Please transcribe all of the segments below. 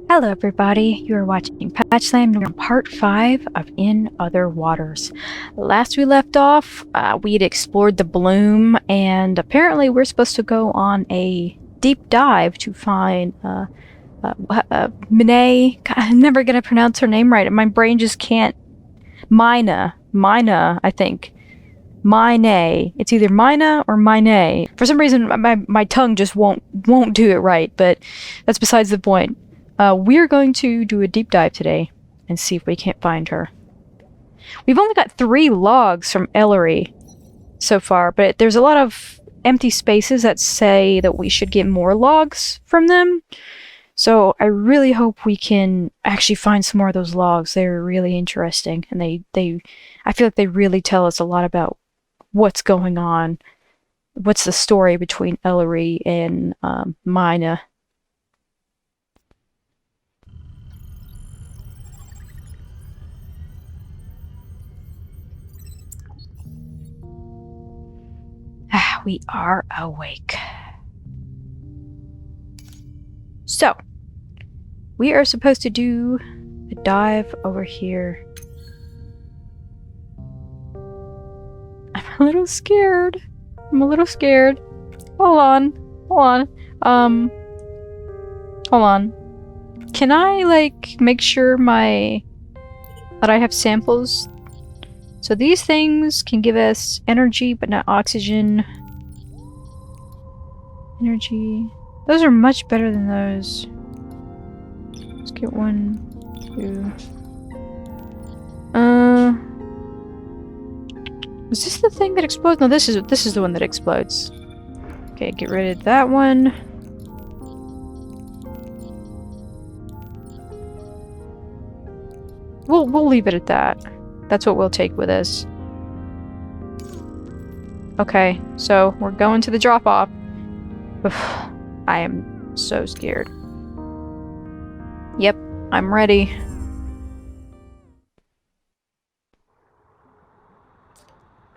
Hello everybody, you are watching Patch Slam. We're on part 5 of In Other Waters. Last we left off, we had explored the bloom, and apparently we're supposed to go on a deep dive to find Minay. God, I'm never going to pronounce her name right. My brain just can't. Mina, I think. Minay. It's either Mina or Minay. For some reason, my tongue just won't do it right, but that's besides the point. We're going to do a deep dive today and see if we can't find her. We've only got 3 logs from Ellery so far, but there's a lot of empty spaces that say that we should get more logs from them. So I really hope we can actually find some more of those logs. They're really interesting, and I feel like they really tell us a lot about what's going on. What's the story between Ellery and Mina? We are awake. So, we are supposed to do a dive over here. I'm a little scared. Hold on. Hold on. Can I, like, make sure that I have samples? So these things can give us energy, but not oxygen. Energy. Those are much better than those. Let's get 1, 2. Was this the thing that explodes? No, this is the one that explodes. Okay, get rid of that one. We'll leave it at that. That's what we'll take with us. Okay, so we're going to the drop-off. I am so scared. Yep, I'm ready.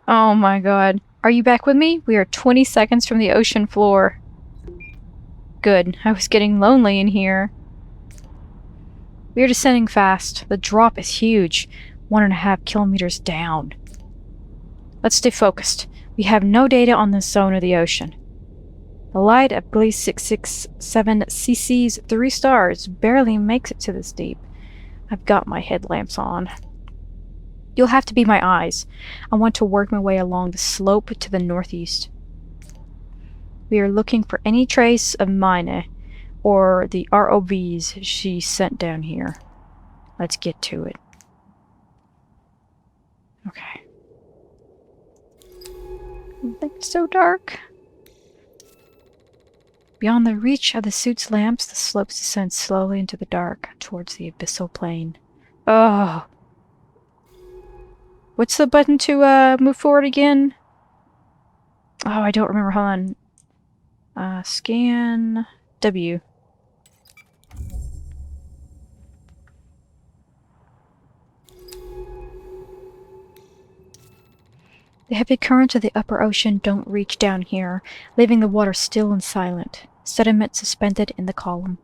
Oh my god. Are you back with me? We are 20 seconds from the ocean floor. Good. I was getting lonely in here. We are descending fast. The drop is huge. 1.5 kilometers down. Let's stay focused. We have no data on this zone of the ocean. The light of Gliese 667 CC's 3 stars barely makes it to this deep. I've got my headlamps on. You'll have to be my eyes. I want to work my way along the slope to the northeast. We are looking for any trace of Mina or the ROVs she sent down here. Let's get to it. Okay. It's so dark. Beyond the reach of the suit's lamps, the slopes descend slowly into the dark, towards the abyssal plain. Oh. What's the button to move forward again? Oh, I don't remember. Hold on. Scan W. The heavy currents of the upper ocean don't reach down here, leaving the water still and silent, sediment suspended in the column.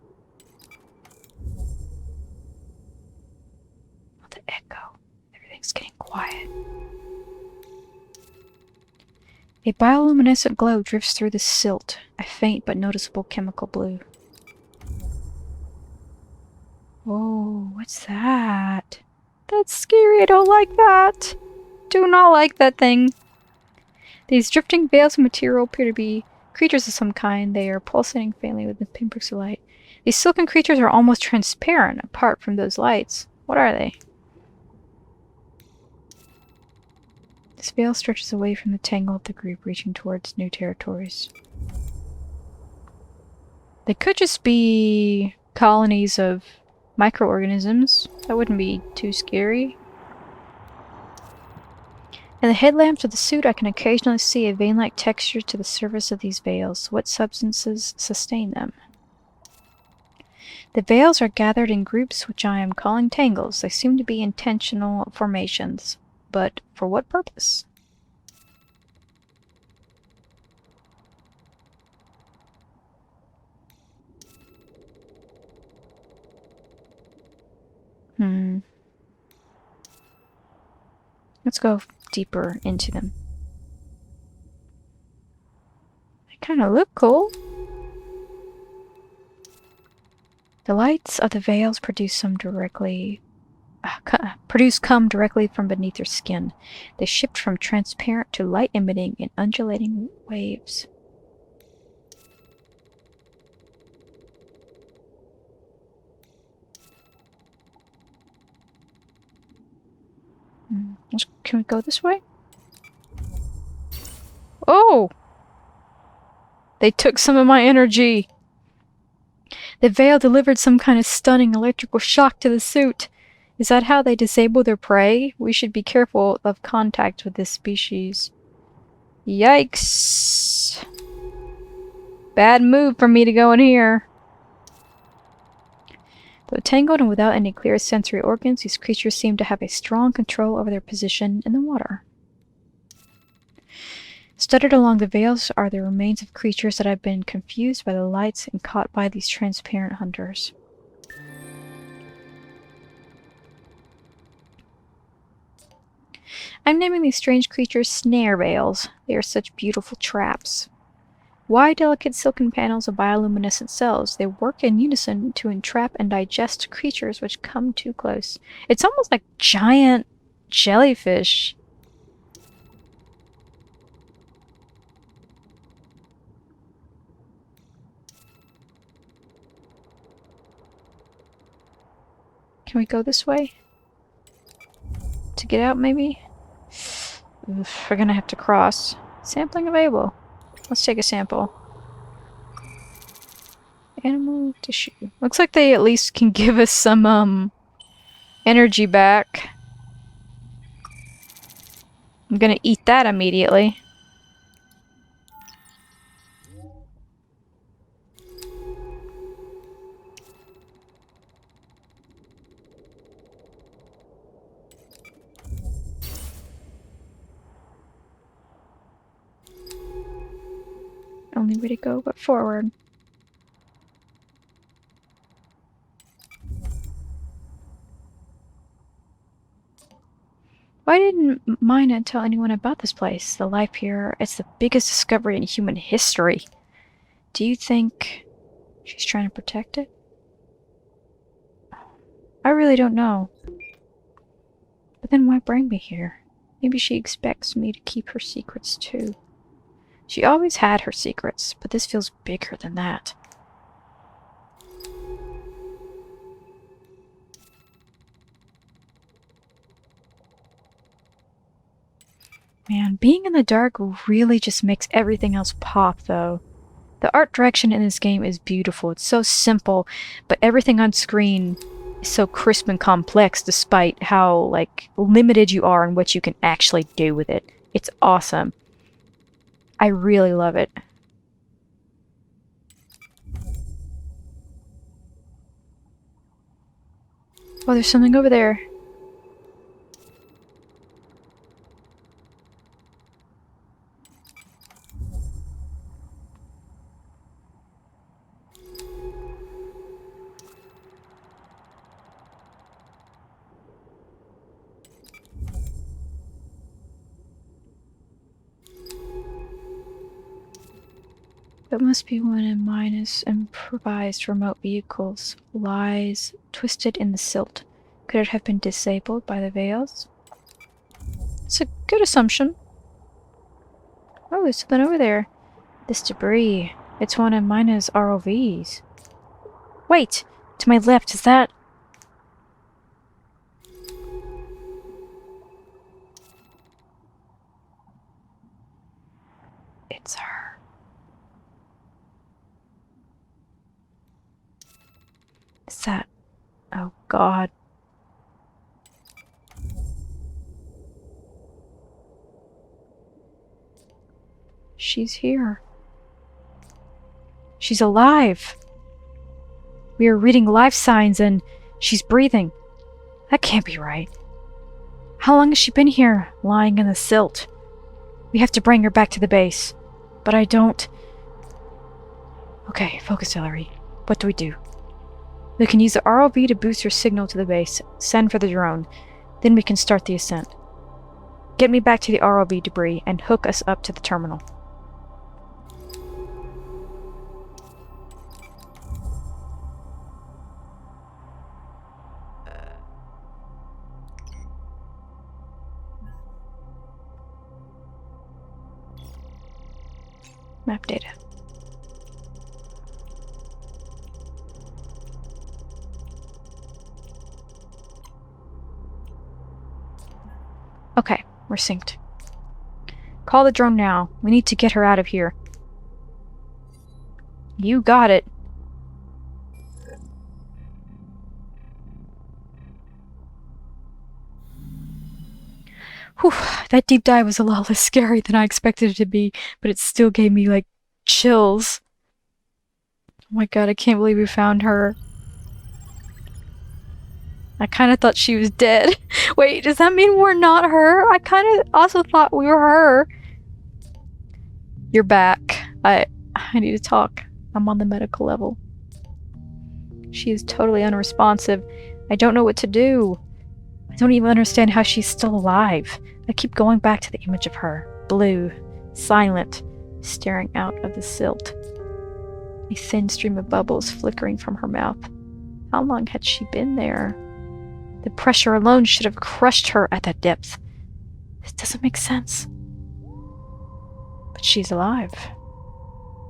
Oh, the echo. Everything's getting quiet. A bioluminescent glow drifts through the silt, a faint but noticeable chemical blue. Whoa, what's that? That's scary, I don't like that. Do not like that thing. These drifting veils of material appear to be creatures of some kind. They are pulsating faintly with the pinpricks of light. These silken creatures are almost transparent apart from those lights. What are they? This veil stretches away from the tangle of the group, reaching towards new territories. They could just be colonies of microorganisms. That wouldn't be too scary. In the headlamps of the suit, I can occasionally see a vein-like texture to the surface of these veils. What substances sustain them? The veils are gathered in groups which I am calling tangles. They seem to be intentional formations. But for what purpose? Let's go deeper into them. They kind of look cool. The lights of the veils come directly from beneath your skin. They shift from transparent to light-emitting in undulating waves. Can we go this way? Oh! They took some of my energy. The veil delivered some kind of stunning electrical shock to the suit. Is that how they disable their prey? We should be careful of contact with this species. Yikes. Bad move for me to go in here. Though tangled and without any clear sensory organs, these creatures seem to have a strong control over their position in the water. Studded along the veils are the remains of creatures that have been confused by the lights and caught by these transparent hunters. I'm naming these strange creatures snare veils. They are such beautiful traps. Why delicate silken panels of bioluminescent cells? They work in unison to entrap and digest creatures which come too close. It's almost like giant jellyfish. Can we go this way? To get out, maybe? Oof, we're gonna have to cross. Sampling available. Let's take a sample. Animal tissue. Looks like they at least can give us some, energy back. I'm gonna eat that immediately. Only way to go but forward. Why didn't Mina tell anyone about this place? The life here, it's the biggest discovery in human history. Do you think she's trying to protect it? I really don't know. But then why bring me here? Maybe she expects me to keep her secrets too. She always had her secrets, but this feels bigger than that. Man, being in the dark really just makes everything else pop, though. The art direction in this game is beautiful. It's so simple, but everything on screen is so crisp and complex despite how, like, limited you are in what you can actually do with it. It's awesome. I really love it. Oh, there's something over there. That must be one of Mina's improvised remote vehicles. Lies twisted in the silt. Could it have been disabled by the veils? It's a good assumption. Oh, there's something over there. This debris. It's one of Mina's ROVs. Wait! To my left, is that... It's her. Is that... Oh god. She's here. She's alive. We are reading life signs and she's breathing. That can't be right. How long has she been here, lying in the silt? We have to bring her back to the base. But I don't... Okay, focus, Hillary. What do we do? We can use the ROV to boost your signal to the base. Send for the drone. Then we can start the ascent. Get me back to the ROV debris and hook us up to the terminal. Map data. Okay, we're synced. Call the drone now. We need to get her out of here. You got it. Whew, that deep dive was a lot less scary than I expected it to be, but it still gave me, like, chills. Oh my god, I can't believe we found her. I kind of thought she was dead. Wait, does that mean we're not her? I kind of also thought we were her. You're back. I need to talk. I'm on the medical level. She is totally unresponsive. I don't know what to do. I don't even understand how she's still alive. I keep going back to the image of her. Blue, silent, staring out of the silt. A thin stream of bubbles flickering from her mouth. How long had she been there? The pressure alone should have crushed her at that depth. This doesn't make sense. But she's alive.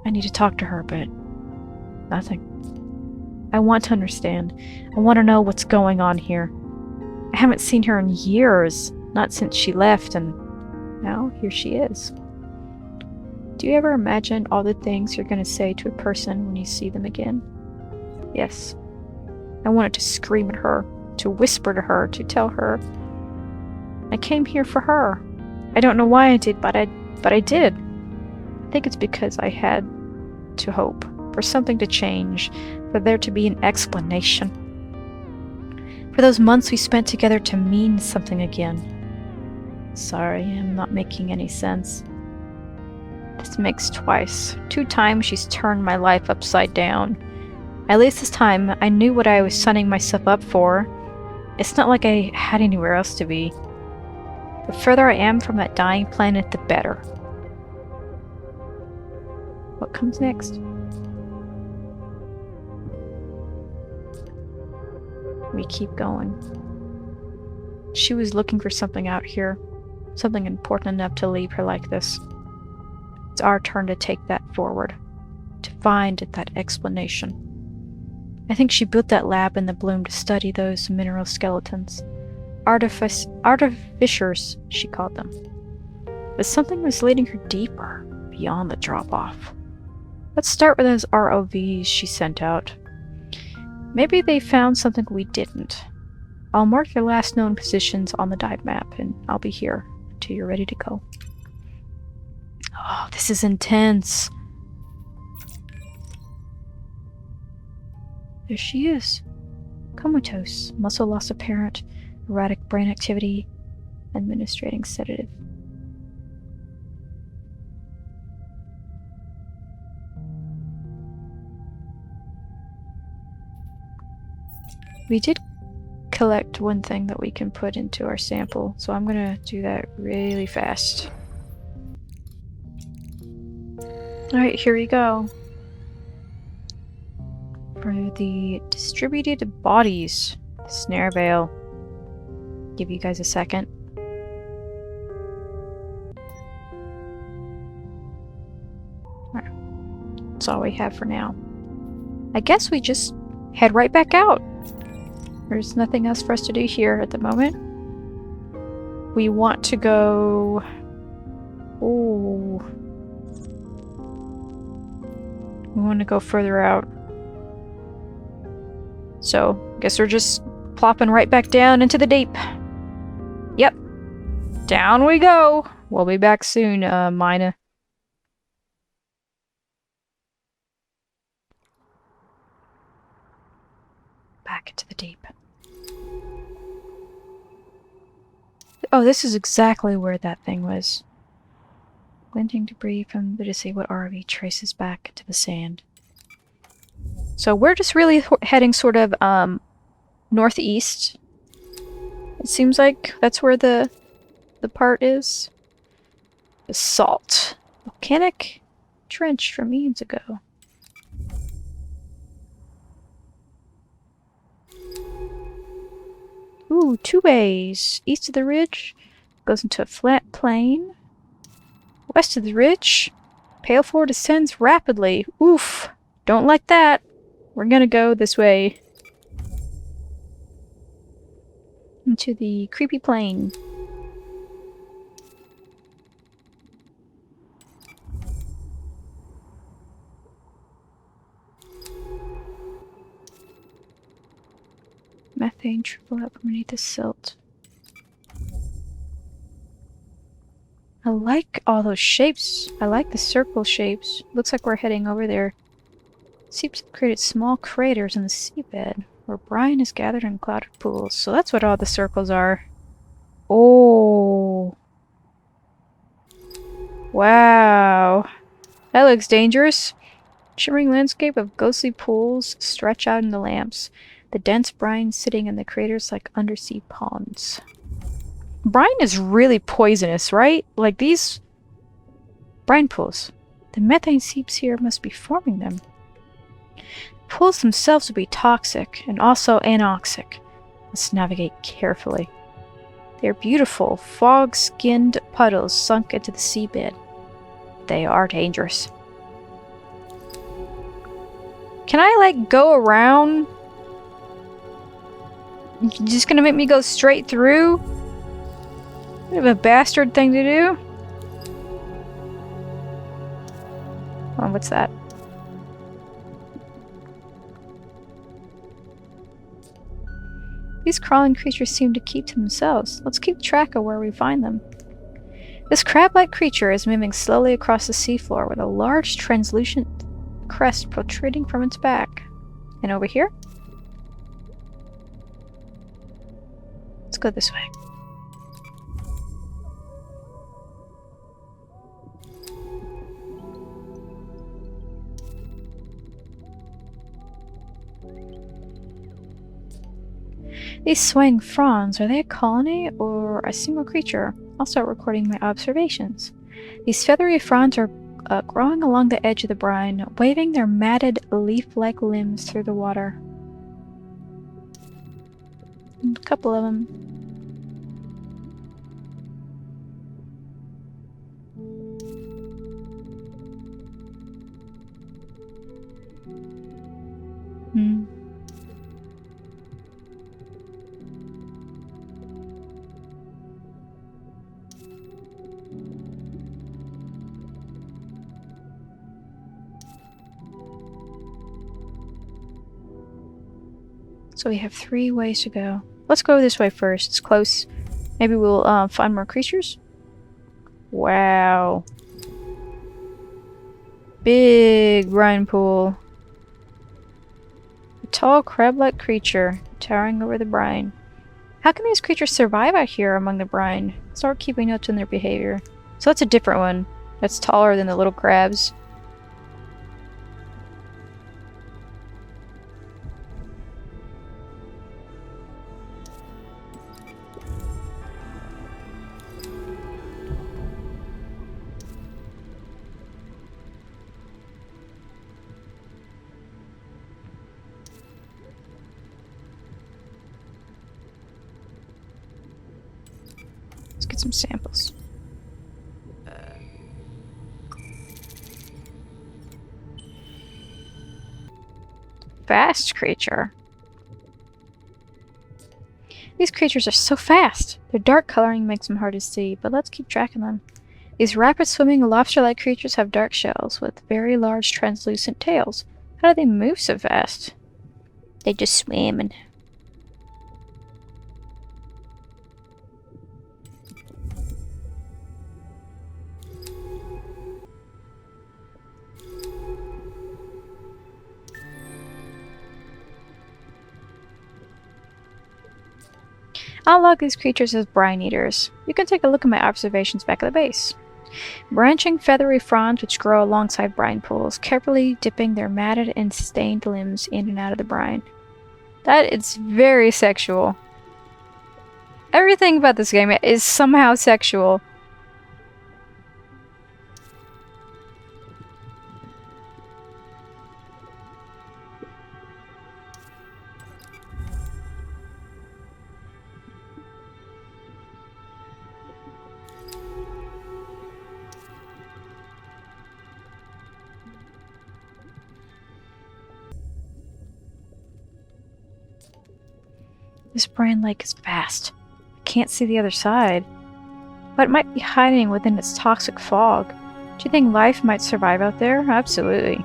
I need to talk to her, but nothing. I want to understand. I want to know what's going on here. I haven't seen her in years, not since she left, and now here she is. Do you ever imagine all the things you're going to say to a person when you see them again? Yes. I wanted to scream at her, to whisper to her, to tell her I came here for her. I don't know why I did, but I did. I think it's because I had to hope for something to change, for there to be an explanation. For those months we spent together to mean something again. Sorry, I'm not making any sense. This makes twice. 2 times she's turned my life upside down. At least this time, I knew what I was signing myself up for. It's not like I had anywhere else to be. The further I am from that dying planet, the better. What comes next? We keep going. She was looking for something out here. Something important enough to leave her like this. It's our turn to take that forward. To find that explanation. I think she built that lab in the Bloom to study those mineral skeletons. Artificers, she called them. But something was leading her deeper, beyond the drop-off. Let's start with those ROVs she sent out. Maybe they found something we didn't. I'll mark your last known positions on the dive map, and I'll be here until you're ready to go. Oh, this is intense. There she is. Comatose, muscle loss apparent, erratic brain activity, administrating sedative. We did collect one thing that we can put into our sample, so I'm gonna do that really fast. Alright, here we go. For the distributed bodies, snare veil. Give you guys a second. Alright. That's all we have for now. I guess we just head right back out. There's nothing else for us to do here at the moment. We want to go... Ooh. We want to go further out. So, guess we're just plopping right back down into the deep. Yep. Down we go. We'll be back soon, Mina. Back into the deep. Oh, this is exactly where that thing was. Glinting debris from the disabled RV traces back to the sand. So we're just really heading sort of northeast. It seems like that's where the part is. Basalt. Volcanic trench from eons ago. Ooh, 2 ways. East of the ridge goes into a flat plain. West of the ridge, pale floor descends rapidly. Oof. Don't like that. We're gonna go this way. Into the creepy plain. Methane trickle out from beneath the silt. I like all those shapes. I like the circle shapes. Looks like we're heading over there. Seeps have created small craters in the seabed, where brine is gathered in clouded pools. So that's what all the circles are. Oh. Wow. That looks dangerous. Shimmering landscape of ghostly pools stretch out in the lamps. The dense brine sitting in the craters like undersea ponds. Brine is really poisonous, right? Like these brine pools. The methane seeps here must be forming them. The pools themselves would be toxic and also anoxic. Let's navigate carefully. They are beautiful, fog-skinned puddles sunk into the seabed. They are dangerous. Can I, like, go around? You just gonna make me go straight through? Bit of a bastard thing to do. Oh, what's that? These crawling creatures seem to keep to themselves. Let's keep track of where we find them. This crab-like creature is moving slowly across the seafloor with a large translucent crest protruding from its back. And over here? Let's go this way. These swaying fronds, are they a colony or a single creature? I'll start recording my observations. These feathery fronds are growing along the edge of the brine, waving their matted leaf-like limbs through the water. And a couple of them. So we have 3 ways to go. Let's go this way first. It's close. Maybe we'll find more creatures. Wow. Big brine pool. A tall crab-like creature towering over the brine. How can these creatures survive out here among the brine? Start keeping notes on their behavior. So that's a different one. That's taller than the little crabs. Let's get some samples. Fast creature. These creatures are so fast. Their dark coloring makes them hard to see, but let's keep track of them. These rapid swimming lobster-like creatures have dark shells with very large translucent tails. How do they move so fast? They just swim and... I'll log these creatures as brine eaters. You can take a look at my observations back at the base. Branching feathery fronds which grow alongside brine pools, carefully dipping their matted and stained limbs in and out of the brine. That is very sexual. Everything about this game is somehow sexual. This brine lake is vast. I can't see the other side. What might be hiding within its toxic fog? Do you think life might survive out there? Absolutely.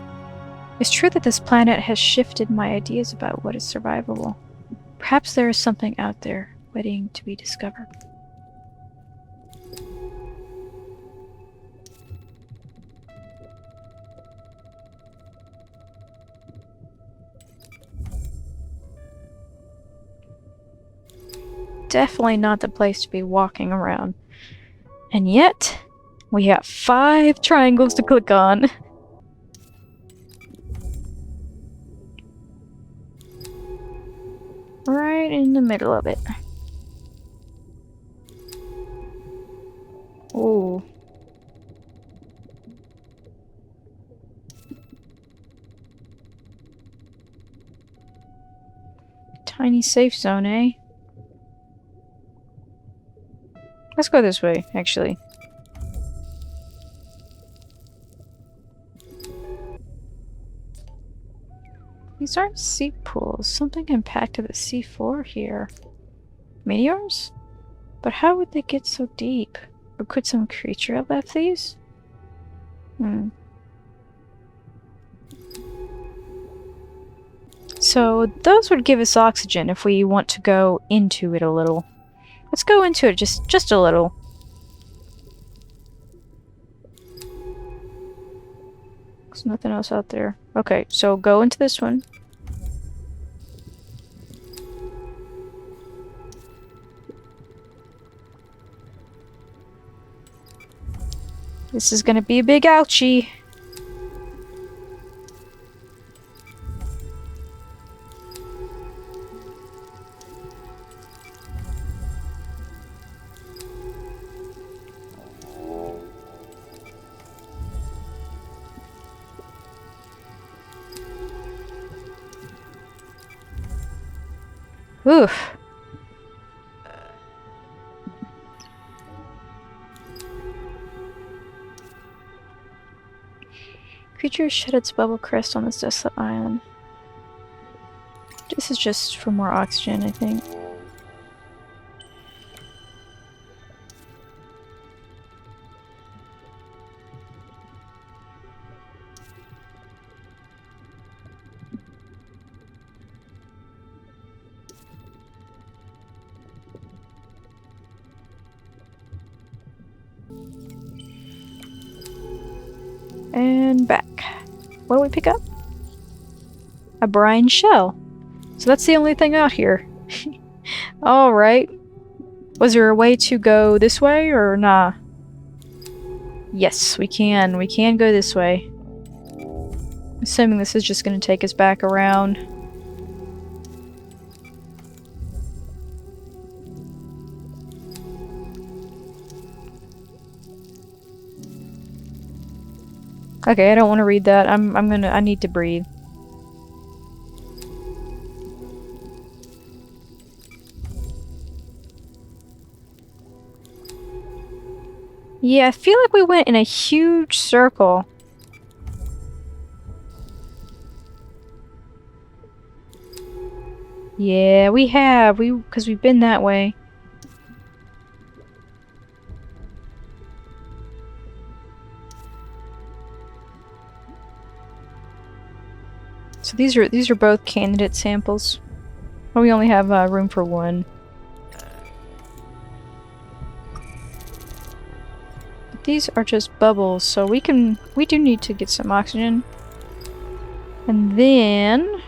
It's true that this planet has shifted my ideas about what is survivable. Perhaps there is something out there waiting to be discovered. Definitely not the place to be walking around. And yet, we have 5 triangles to click on. Right in the middle of it. Ooh. Tiny safe zone, eh? Let's go this way, actually. These aren't sea pools. Something impacted the sea-floor here. Meteors? But how would they get so deep? Or could some creature have left these? So those would give us oxygen if we want to go into it a little. Let's go into it just a little. There's nothing else out there. Okay, so go into this one. This is gonna be a big ouchie. Oof. Creature shed its bubble crest on this desolate island. This is just for more oxygen, I think. And back. What do we pick up? A brine shell. So that's the only thing out here. Alright. Was there a way to go this way or nah? Yes, we can. We can go this way. Assuming this is just going to take us back around. Okay, I don't want to read that. I need to breathe. Yeah, I feel like we went in a huge circle. Yeah, we have. Because we've been that way. So these are both candidate samples. Well, we only have room for one. But these are just bubbles, so we do need to get some oxygen. And then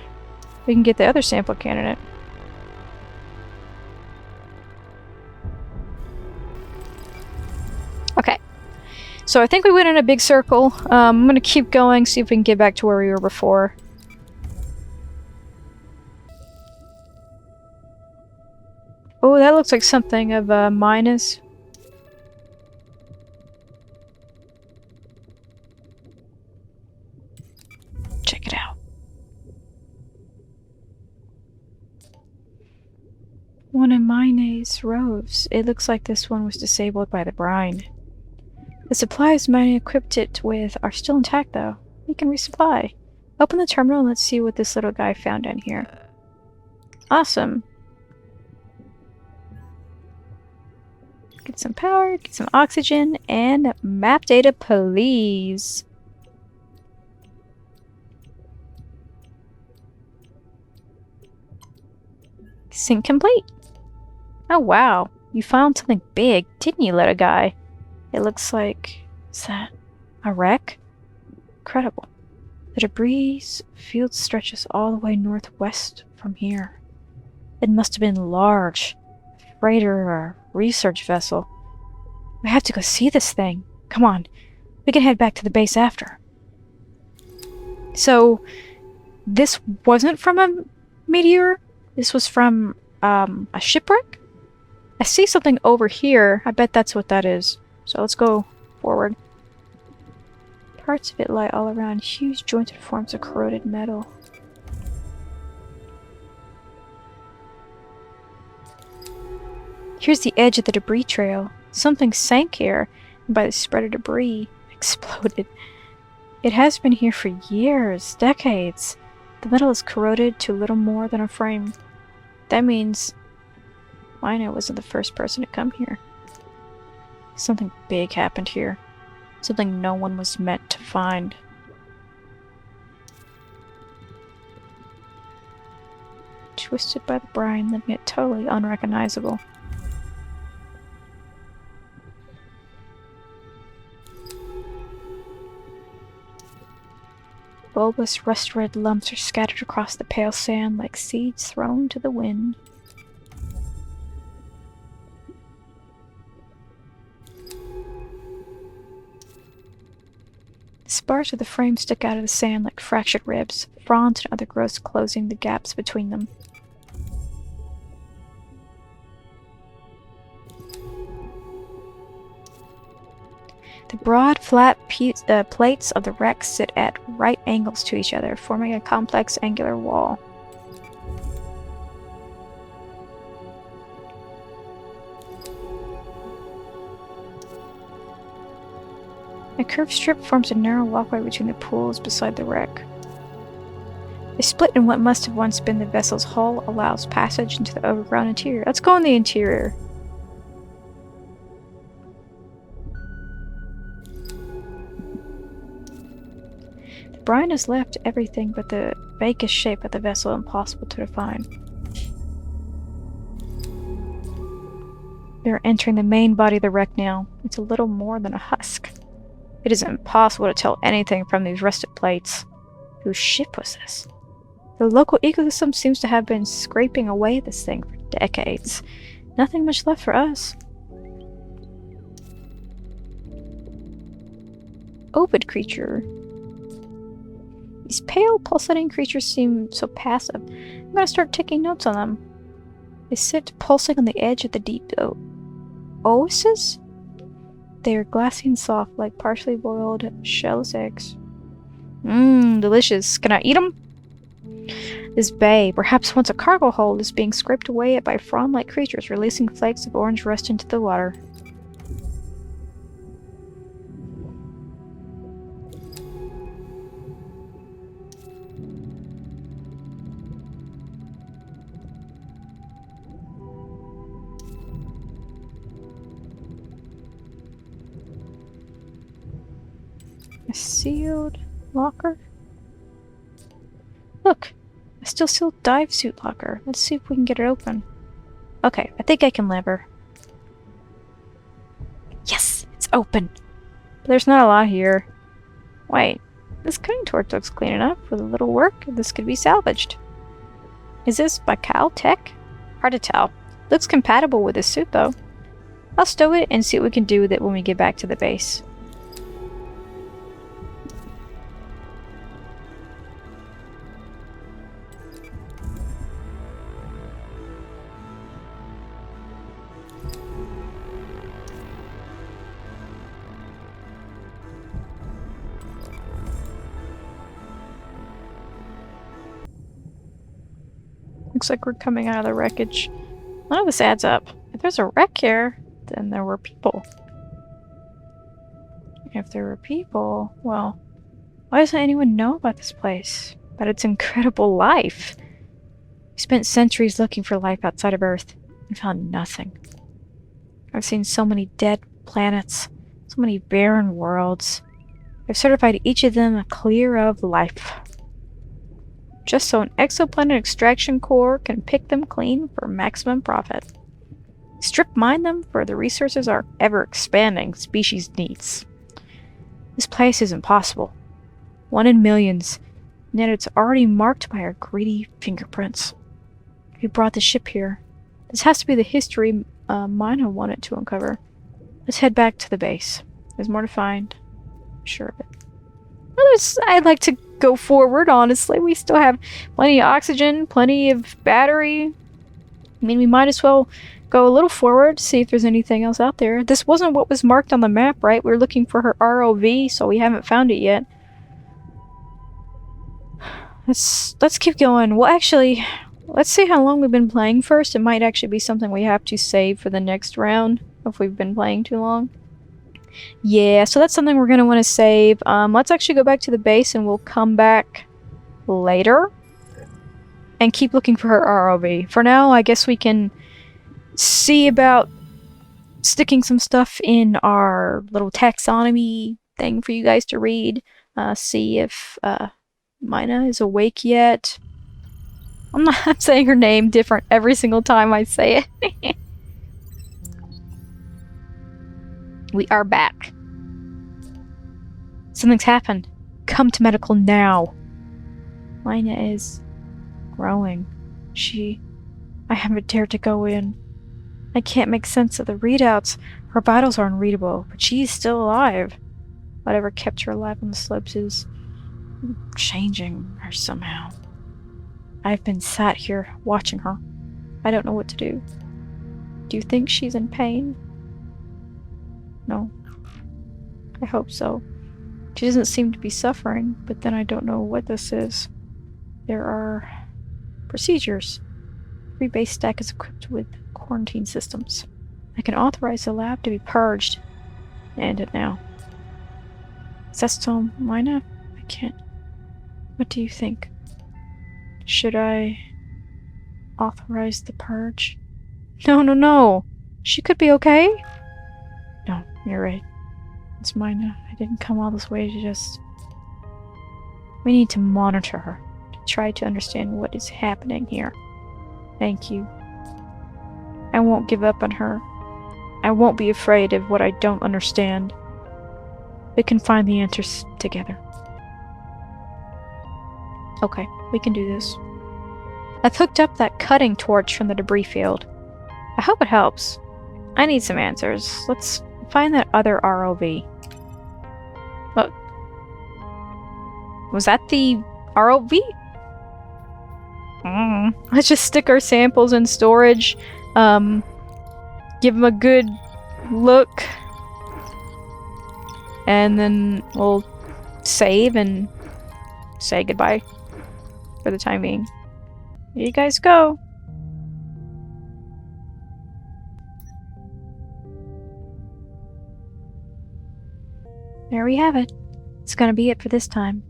we can get the other sample candidate. Okay. So I think we went in a big circle. I'm gonna keep going, see if we can get back to where we were before. Oh, that looks like something of Mina's. Check it out. One of Mina's roves. It looks like this one was disabled by the brine. The supplies Mina equipped it with are still intact though. We can resupply. Open the terminal and let's see what this little guy found down here. Awesome. Get some power, get some oxygen, and map data, please. Sync complete. Oh wow, you found something big, didn't you, little guy? It looks like... is that a wreck? Incredible. The debris field stretches all the way northwest from here. It must have been large. A freighter or a research vessel. We have to go see this thing. Come on. We can head back to the base after. So, this wasn't from a meteor? This was from, a shipwreck? I see something over here. I bet that's what that is. So let's go forward. Parts of it lie all around, huge jointed forms of corroded metal. Here's the edge of the debris trail. Something sank here, and by the spread of debris, exploded. It has been here for years, decades. The metal is corroded to little more than a frame. That means Mina wasn't the first person to come here. Something big happened here. Something no one was meant to find. Twisted by the brine, leaving it totally unrecognizable. Bulbous rust-red lumps are scattered across the pale sand like seeds thrown to the wind. Spars of the frame stick out of the sand like fractured ribs, fronds and other growths closing the gaps between them. The broad, flat plates of the wreck sit at right angles to each other, forming a complex angular wall. A curved strip forms a narrow walkway between the pools beside the wreck. A split in what must have once been the vessel's hull allows passage into the overground interior. Let's go in the interior. The brine has left everything but the vaguest shape of the vessel impossible to define. We are entering the main body of the wreck now. It's a little more than a husk. It is impossible to tell anything from these rusted plates. Whose ship was this? The local ecosystem seems to have been scraping away this thing for decades. Nothing much left for us. Ovid creature. These pale, pulsating creatures seem so passive. I'm gonna start taking notes on them. They sit pulsing on the edge of the deep oasis? They are glassy and soft, like partially boiled shellless eggs. Mmm, delicious. Can I eat them? This bay, perhaps once a cargo hold, is being scraped away at by frond-like creatures, releasing flakes of orange rust into the water. A sealed locker? Look! A still sealed dive suit locker. Let's see if we can get it open. Okay, I think I can lever. Yes! It's open! But there's not a lot here. Wait, this cutting torch looks clean enough. With a little work, this could be salvaged. Is this Bacal tech? Hard to tell. Looks compatible with this suit though. I'll stow it and see what we can do with it when we get back to the base. Looks like we're coming out of the wreckage. None of this adds up. If there's a wreck here, then there were people. If there were people, well, why doesn't anyone know about this place? About its incredible life? We spent centuries looking for life outside of Earth and found nothing. I've seen so many dead planets, so many barren worlds. I've certified each of them clear of life. Just so an exoplanet extraction core can pick them clean for maximum profit. Strip mine them for the resources our ever-expanding species needs. This place is impossible. 1 in millions, and yet it's already marked by our greedy fingerprints. We brought the ship here. This has to be the history Mina wanted to uncover. Let's head back to the base. There's more to find. I'm sure of it. Well, I'd like to go forward, honestly. We still have plenty of oxygen, plenty of battery. I mean, we might as well go a little forward, see if there's anything else out there. This wasn't what was marked on the map, right? We were looking for her ROV, so we haven't found it yet. Let's keep going. Well, actually, let's see how long we've been playing first. It might actually be something we have to save for the next round if we've been playing too long. Yeah, so that's something we're going to want to save. Let's actually go back to the base and we'll come back later and keep looking for her ROV. For now, I guess we can see about sticking some stuff in our little taxonomy thing for you guys to read. See if Mina is awake yet. I'm saying her name different every single time I say it. We are back. Something's happened. Come to medical now. Mina is growing. I haven't dared to go in. I can't make sense of the readouts. Her vitals are unreadable, but she's still alive. Whatever kept her alive on the slopes is changing her somehow. I've been sat here watching her. I don't know what to do. Do you think she's in pain? No. I hope so. She doesn't seem to be suffering, but then I don't know what this is. There are procedures. Every base stack is equipped with quarantine systems. I can authorize the lab to be purged. End it now. Is that still Mina? I can't. What do you think? Should I authorize the purge? No. She could be okay. No, you're right. It's Mina. I didn't come all this way to just... We need to monitor her. To try to understand what is happening here. Thank you. I won't give up on her. I won't be afraid of what I don't understand. We can find the answers together. Okay, we can do this. I've hooked up that cutting torch from the debris field. I hope it helps. I need some answers. Let's find that other ROV. What? Was that the ROV? Let's just stick our samples in storage. Give them a good look. And then we'll save and say goodbye for the time being. Here you guys go. There we have it. It's gonna be it for this time.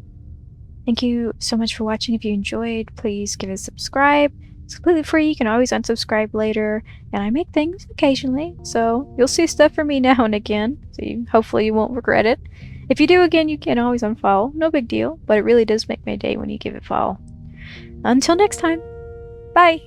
Thank you so much for watching. If you enjoyed, please give it a subscribe. It's completely free. You can always unsubscribe later. And I make things occasionally, so you'll see stuff from me now and again. So hopefully you won't regret it. If you do again, you can always unfollow. No big deal, but it really does make my day when you give it follow. Until next time. Bye!